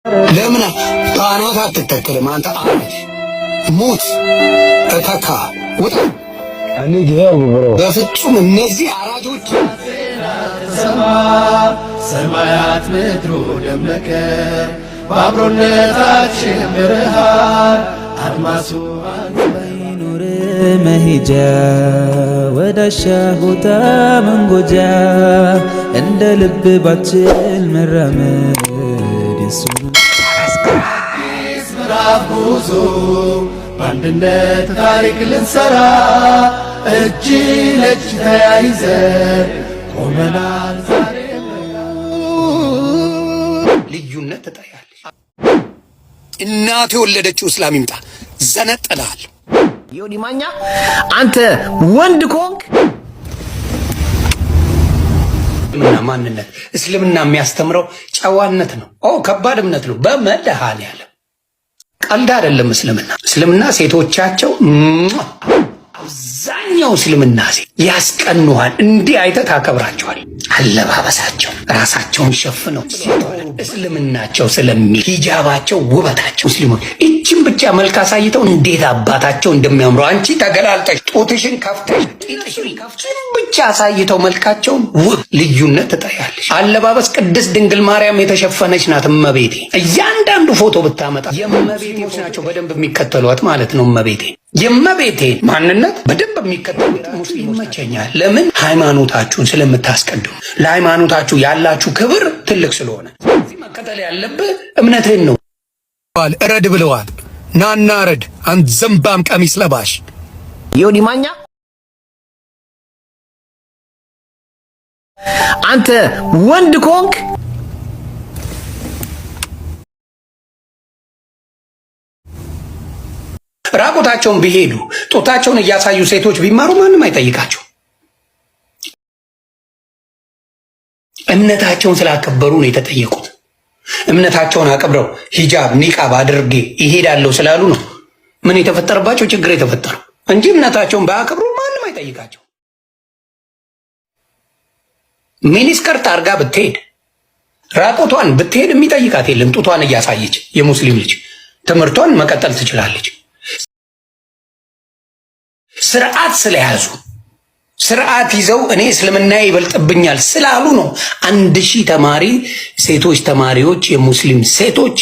ለምን ባናት አትተክልም? አንተ ሙት ተተካ ውጣ። በፍጹም እነዚህ አራጆች ሰማያት ምድሩ ደመቀ በአብሮነታችን ብርሃን አድማሱ ይኑር መሄጃ ወዳሻ ቦታ መንጎጃ እንደ ልብ ባችል መራመድ የሱን ምዕራፍ ጉዞ በአንድነት ታሪክ ልንሰራ እጅ ለእጅ ተያይዘን ቆመናል። ዛሬ ልዩነት ትጠያለሽ። እናቴ የወለደችው እስላም ይምጣ ዘነጥልሃለሁ። ዮኒ ማኛ አንተ ወንድ ኮንክ እስልምና ማንነት እስልምና የሚያስተምረው ጨዋነት ነው። ከባድ እምነት ነው። በመድኃኔዓለም ቀልድ አይደለም። እስልምና ሴቶቻቸው አብዛኛው እስልምና ሴት ያስቀኑሃል። እንዲህ አይተህ ታከብራቸዋል። አለባበሳቸው ራሳቸውን ሸፍነው እስልምናቸው ስለሚል ሂጃባቸው ውበታቸው ሙስሊሞች እጅም ብቻ መልክ አሳይተው እንዴት አባታቸው እንደሚያምሩ አንቺ ተገላልጠሽ ጦትሽን ከፍተሽ ጢጥሽን ከፍተሽ ብቻ አሳይተው መልካቸውን ውብ ልዩነት ትጠያለሽ። አለባበስ ቅድስት ድንግል ማርያም የተሸፈነች ናት እመቤቴ። እያንዳንዱ ፎቶ ብታመጣ የእመቤቴዎች ናቸው በደንብ የሚከተሏት ማለት ነው። የእመቤቴ ማንነት በደንብ የሚከተሉት ሙስሊም ይመቸኛል። ለምን? ሃይማኖታችሁን ስለምታስቀድሙ፣ ለሃይማኖታችሁ ያላችሁ ክብር ትልቅ ስለሆነ እዚህ መከተል ያለብህ እምነትህን ነው። እረድ ብለዋል። ናና ረድ አንተ ዘንባም ቀሚስ ለባሽ ዮኒ ማኛ አንተ ወንድ ኮንክ ራቁታቸውን ቢሄዱ ጦታቸውን እያሳዩ ሴቶች ቢማሩ ማንም አይጠይቃቸው። እምነታቸውን ስላከበሩ ነው የተጠየቁት። እምነታቸውን አክብረው ሂጃብ ኒቃብ አድርጌ ይሄዳለሁ ስላሉ ነው ምን የተፈጠረባቸው ችግር የተፈጠረው እንጂ እምነታቸውን ባያከብሩ ማንም አይጠይቃቸው። ሚኒስከርት አርጋ ብትሄድ ራቁቷን ብትሄድ የሚጠይቃት የለም። ጡቷን እያሳየች የሙስሊም ልጅ ትምህርቷን መቀጠል ትችላለች። ስርዓት ስለያዙ ስርዓት ይዘው እኔ እስልምና ይበልጥብኛል ስላሉ ነው 1000 ተማሪ ሴቶች ተማሪዎች የሙስሊም ሴቶች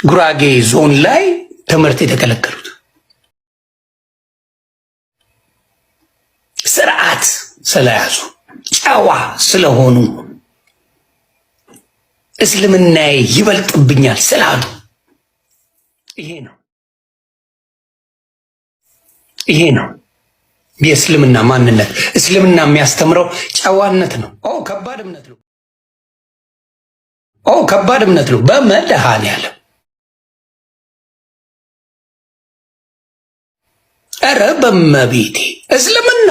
ጉራጌ ዞን ላይ ትምህርት የተከለከሉት። ስርዓት ስለያዙ ጨዋ ስለሆኑ እስልምና ይበልጥብኛል ስላሉ ይሄ ነው የእስልምና ማንነት። እስልምና የሚያስተምረው ጨዋነት ነው። ከባድ እምነት ነው። በመድኃኔዓለም ኧረ በመቤቴ እስልምና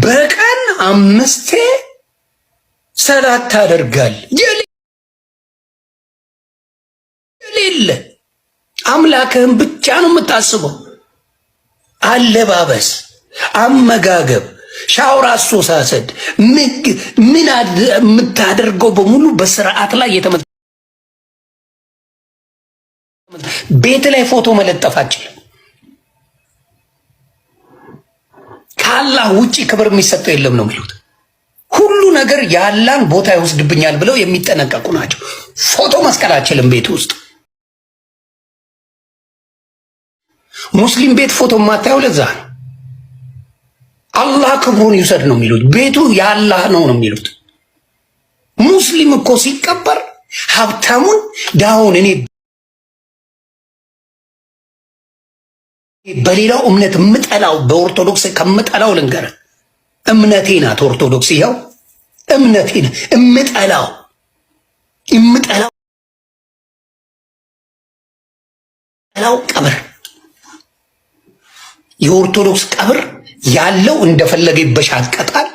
በቀን 5 ሰላት ታደርጋል። የሌለ አምላክህን ብቻ ነው የምታስበው። አለባበስ፣ አመጋገብ፣ ሻወር አሶሳሰድ ምን የምታደርገው በሙሉ በስርዓት ላይ የተመ ቤት ላይ ፎቶ መለጠፍ አችልም። ከአላህ ውጪ ክብር የሚሰጠው የለም ነው የሚሉት። ሁሉ ነገር ያላን ቦታ ይወስድብኛል ብለው የሚጠነቀቁ ናቸው። ፎቶ መስቀል አችልም ቤት ውስጥ። ሙስሊም ቤት ፎቶ የማታየው ለዛ ነው። አላህ ክብሩን ይውሰድ ነው የሚሉት። ቤቱ የአላህ ነው ነው የሚሉት። ሙስሊም እኮ ሲቀበር ሀብታሙን ዳውን እኔ በሌላው እምነት የምጠላው በኦርቶዶክስ ከምጠላው ልንገርህ፣ እምነቴ ናት ኦርቶዶክስ። ይኸው እምነቴ ናት የምጠላው ቀብር የኦርቶዶክስ ቀብር ያለው እንደፈለገ ይበሻቀጣል፣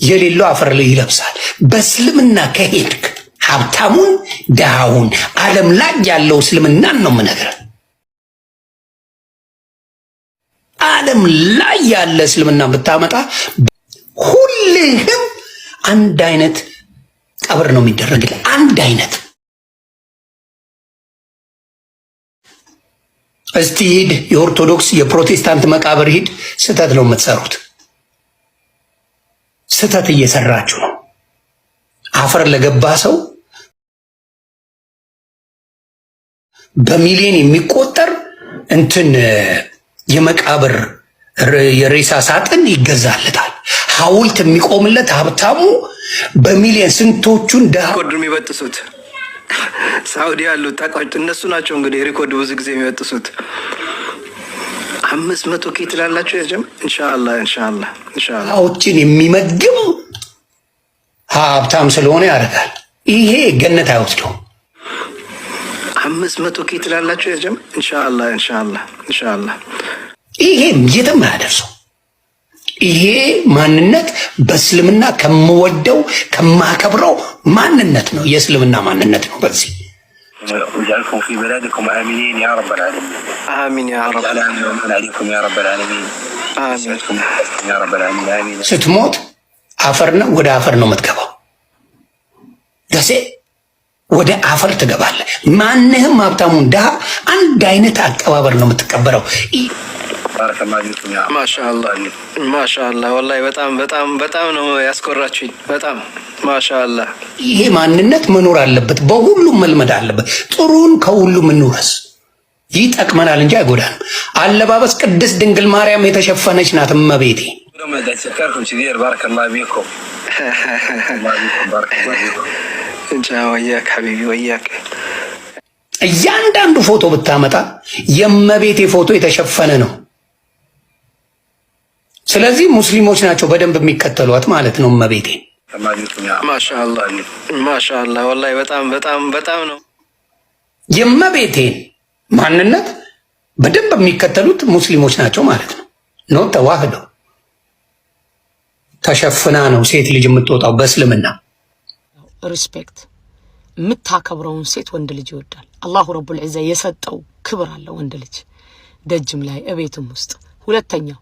የሌለው አፈር ላይ ይለብሳል። በእስልምና ከሄድክ ሀብታሙን ድሃውን ዓለም ላይ ያለው እስልምናን ነው የምነግርህ። ዓለም ላይ ያለ እስልምና ብታመጣ ሁልህም አንድ አይነት ቀብር ነው የሚደረግልህ። አንድ አይነት እስቲ ሂድ የኦርቶዶክስ የፕሮቴስታንት መቃብር ሂድ፣ ስተት ነው የምትሰሩት። ስተት እየሰራችሁ ነው። አፈር ለገባ ሰው በሚሊዮን የሚቆጠር እንትን የመቃብር የሬሳ ሳጥን ይገዛለታል። ሐውልት የሚቆምለት ሀብታሙ በሚሊዮን ስንቶቹን ሪኮርድ የሚበጥሱት ሳውዲ ያሉት ታውቃችሁ እነሱ ናቸው። እንግዲህ ሪኮርድ ብዙ ጊዜ የሚበጥሱት 500 ኬ ትላላችሁ ያጀም ኢንሻአላህ አዎችን የሚመግብ ሀብታም ስለሆነ ያደርጋል። ይሄ ገነት አይወስደውም። 500 ኬ ትላላችሁ ያጀም ኢንሻአላህ ይሄ የትም አያደርሰው። ይሄ ማንነት በእስልምና ከምወደው ከማከብረው ማንነት ነው። የእስልምና ማንነት ነው። በዚህ وجعلكم في بلادكم آمنين يا رب العالمين. آمين يا رب العالمين. عليكم يا رب العالمين. آمين يا رب العالمين. آمين. ስትሞት አፈር ነው ወደ አፈር ነው የምትገባው። ደሴ ወደ አፈር ትገባለህ። ማንህም ሀብታሙን ድሃ አንድ አይነት አቀባበር ነው የምትቀበረው። ማሻአላህ ወላሂ በጣም ነው ያስኮራችሁኝ። በጣም ማሻአላህ። ይሄ ማንነት መኖር አለበት፣ በሁሉም መልመድ አለበት። ጥሩን ከሁሉም እንውረስ። ይጠቅመናል እንጂ አይጎዳንም። አለባበስ ቅድስት ድንግል ማርያም የተሸፈነች ናት እመቤቴ። ወያክ ሐቢቢ ወያክ። እያንዳንዱ ፎቶ ብታመጣ የእመቤቴ ፎቶ የተሸፈነ ነው። ስለዚህ ሙስሊሞች ናቸው በደንብ የሚከተሏት ማለት ነው እመቤቴ። ማሻአላህ ወላሂ በጣም ነው የእመቤቴን ማንነት በደንብ የሚከተሉት ሙስሊሞች ናቸው ማለት ነው። ነው ተዋህዶ ተሸፍና ነው ሴት ልጅ የምትወጣው በእስልምና። ሪስፔክት የምታከብረውን ሴት ወንድ ልጅ ይወዳል። አላሁ ረቡል ዒዛ የሰጠው ክብር አለ ወንድ ልጅ ደጅም ላይ እቤትም ውስጥ። ሁለተኛው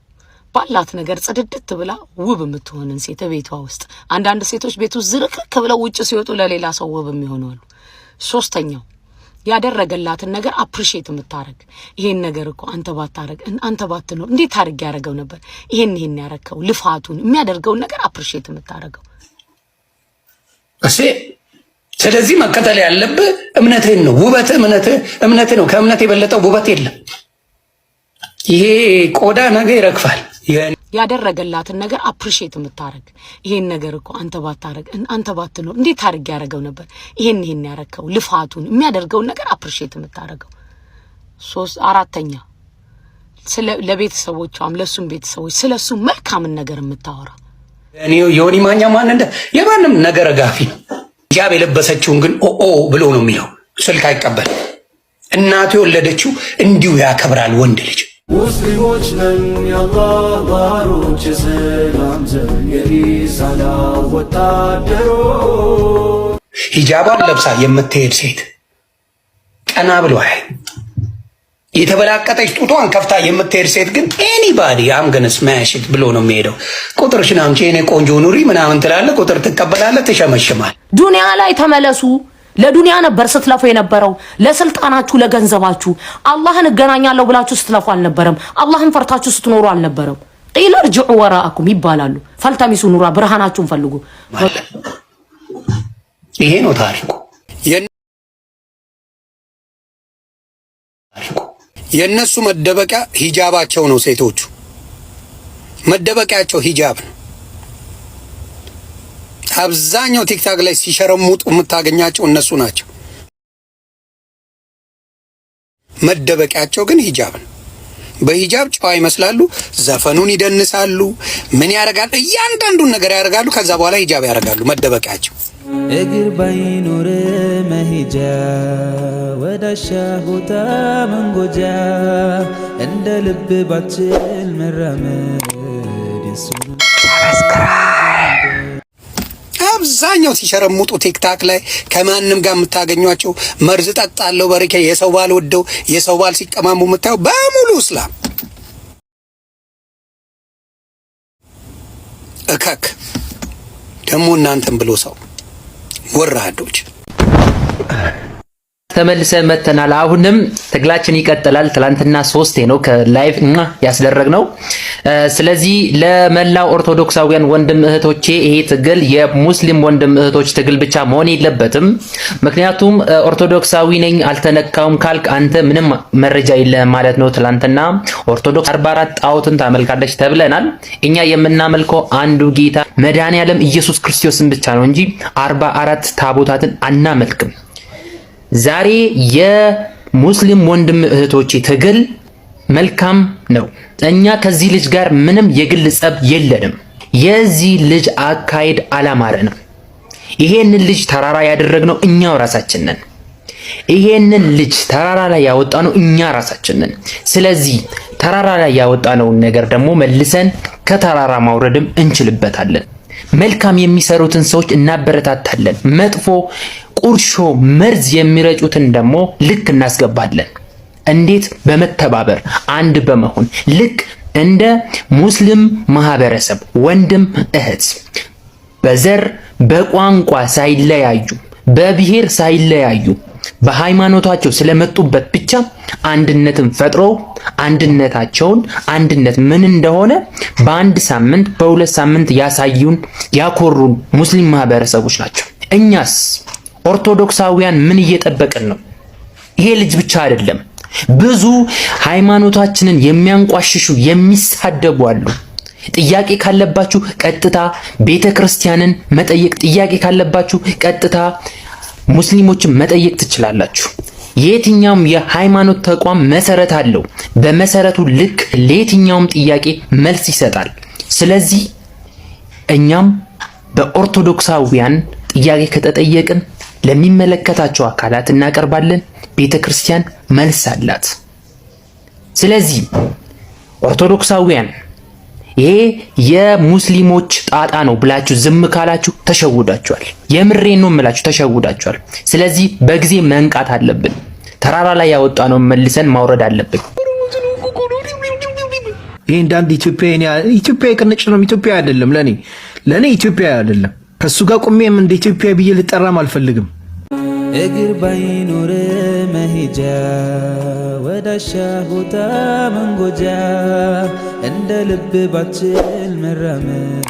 ባላት ነገር ጽድድት ብላ ውብ የምትሆንን ሴት ቤቷ ውስጥ። አንዳንድ ሴቶች ቤት ውስጥ ዝርክክ ብለው ውጭ ሲወጡ ለሌላ ሰው ውብ የሚሆናሉ። ሶስተኛው ያደረገላትን ነገር አፕሪሺየት የምታረግ። ይሄን ነገር እኮ አንተ ባታረግ አንተ ባትኖር እንዴት አድርግ ያደረገው ነበር፣ ይሄን ያረከው ልፋቱን የሚያደርገውን ነገር አፕሪሺየት የምታረገው እሺ። ስለዚህ መከተል ያለብህ እምነትህን ነው። ውበትህ እምነትህ ነው። ከእምነት የበለጠው ውበት የለም። ይሄ ቆዳ ነገ ይረግፋል። ያደረገላትን ነገር አፕሪሺየት የምታረግ። ይሄን ነገር እኮ አንተ ባታረግ አንተ ባትኖር እንዴት አድርግ ያደረገው ነበር፣ ይሄን ያረከው ልፋቱን የሚያደርገውን ነገር አፕሪሺየት የምታረገው። አራተኛ ለቤተሰቦቿም ለሱም ቤተሰቦች ስለሱ መልካምን ነገር የምታወራ። እኔ ዮኒ ማኛ ማንነት የማንም ነገር ጋፊ ነው። ሂጃብ የለበሰችውን ግን ኦ ብሎ ነው የሚለው። ስልክ አይቀበል። እናቱ የወለደችው እንዲሁ ያከብራል ወንድ ልጅ። ሙስሊሞች ነን የአላህ ባሮች፣ የሰላም ዘብ የሪሳላ ወታደሮች። ሂጃቧን ለብሳ የምትሄድ ሴት ቀና ብሎ የተበላቀጠች ጡቷን ከፍታ የምትሄድ ሴት ግን ኤኒባዲ አምገነስ ማያሽት ብሎ ነው የሚሄደው። ቁጥርሽን አምጪ የኔ ቆንጆ ኑሪ ምናምን ትላለህ። ቁጥር ትቀበላለህ፣ ትሸመሽማል። ዱንያ ላይ ተመለሱ። ለዱንያ ነበር ስትለፉ የነበረው፣ ለስልጣናችሁ ለገንዘባችሁ። አላህን እገናኛለሁ ብላችሁ ስትለፉ አልነበረም። አላህን ፈርታችሁ ስትኖሩ አልነበረም። ቂለ ርጅዑ ወራአኩም ይባላሉ። ፈልተሚሱ ኑራ፣ ብርሃናችሁን ፈልጉ። ይሄ ነው ታሪኩ። የእነሱ መደበቂያ ሂጃባቸው ነው። ሴቶቹ መደበቂያቸው ሂጃብ ነው። አብዛኛው ቲክታክ ላይ ሲሸረሙጡ የምታገኛቸው እነሱ ናቸው። መደበቂያቸው ግን ሂጃብ ነው። በሂጃብ ጨዋ ይመስላሉ። ዘፈኑን ይደንሳሉ። ምን ያደርጋሉ? እያንዳንዱን ነገር ያደርጋሉ። ከዛ በኋላ ሂጃብ ያደርጋሉ። መደበቂያቸው እግር ባይኖር መሄጃ ወዳሻ ቦታ መንጎጃ እንደ ልብ ባችል መራመድ አብዛኛው ሲሸረሙጡ ቲክታክ ላይ ከማንም ጋር የምታገኟቸው መርዝ ጠጣለው በረከ የሰው ባል ወደው የሰው ባል ሲቀማሙ የምታየው በሙሉ እስላም እከክ ደግሞ እናንተም ብሎ ሰው ወራዶች ተመልሰን መተናል። አሁንም ትግላችን ይቀጥላል። ትላንትና 3 ነው ከላይቭ ያስደረግነው። ስለዚህ ለመላው ኦርቶዶክሳውያን ወንድም እህቶቼ ይሄ ትግል የሙስሊም ወንድም እህቶች ትግል ብቻ መሆን የለበትም። ምክንያቱም ኦርቶዶክሳዊ ነኝ አልተነካውም ካልክ አንተ ምንም መረጃ የለህም ማለት ነው። ትላንትና ኦርቶዶክስ 44 ጣዖትን ታመልካለች ተብለናል። እኛ የምናመልከው አንዱ ጌታ መድኃኔዓለም ኢየሱስ ክርስቶስን ብቻ ነው እንጂ 44 ታቦታትን አናመልክም። ዛሬ የሙስሊም ወንድም እህቶቼ ትግል መልካም ነው። እኛ ከዚህ ልጅ ጋር ምንም የግል ጸብ የለንም። የዚህ ልጅ አካሄድ አላማረንም። ይሄንን ልጅ ተራራ ያደረግነው እኛው ራሳችን ነን። ይሄንን ልጅ ተራራ ላይ ያወጣነው እኛ ራሳችን ነን። ስለዚህ ተራራ ላይ ያወጣነውን ነገር ደግሞ መልሰን ከተራራ ማውረድም እንችልበታለን። መልካም የሚሰሩትን ሰዎች እናበረታታለን። መጥፎ ቁርሾ መርዝ የሚረጩትን ደግሞ ልክ እናስገባለን። እንዴት? በመተባበር አንድ በመሆን ልክ እንደ ሙስሊም ማህበረሰብ ወንድም እህት በዘር በቋንቋ ሳይለያዩ በብሔር ሳይለያዩ በሃይማኖታቸው ስለመጡበት ብቻ አንድነትን ፈጥሮ አንድነታቸውን አንድነት ምን እንደሆነ በአንድ ሳምንት በሁለት ሳምንት ያሳዩን ያኮሩን ሙስሊም ማህበረሰቦች ናቸው። እኛስ ኦርቶዶክሳውያን ምን እየጠበቅን ነው? ይሄ ልጅ ብቻ አይደለም፣ ብዙ ሃይማኖታችንን የሚያንቋሽሹ የሚሳደቡ አሉ። ጥያቄ ካለባችሁ ቀጥታ ቤተክርስቲያንን መጠየቅ፣ ጥያቄ ካለባችሁ ቀጥታ ሙስሊሞችን መጠየቅ ትችላላችሁ። የትኛውም የሃይማኖት ተቋም መሰረት አለው። በመሰረቱ ልክ ለየትኛውም ጥያቄ መልስ ይሰጣል። ስለዚህ እኛም በኦርቶዶክሳውያን ጥያቄ ከተጠየቅን ለሚመለከታቸው አካላት እናቀርባለን። ቤተክርስቲያን መልስ አላት። ስለዚህ ኦርቶዶክሳውያን ይሄ የሙስሊሞች ጣጣ ነው ብላችሁ ዝም ካላችሁ ተሸውዳችኋል። የምሬን ነው የምላችሁ፣ ተሸውዳችኋል። ስለዚህ በጊዜ መንቃት አለብን። ተራራ ላይ ያወጣነው መልሰን ማውረድ አለብን። ይሄ እንዳንድ ኢትዮጵያ ቅንጭ ነው። ኢትዮጵያ አይደለም ለኔ ኢትዮጵያ አይደለም። ከሱ ጋር ቁሜም እንደ ኢትዮጵያ ብዬ ልጠራም አልፈልግም። እግር ባይኖር መሄጃ ወዳሻ ቦታ መንጎጃ እንደ ልብ ባችል መራመድ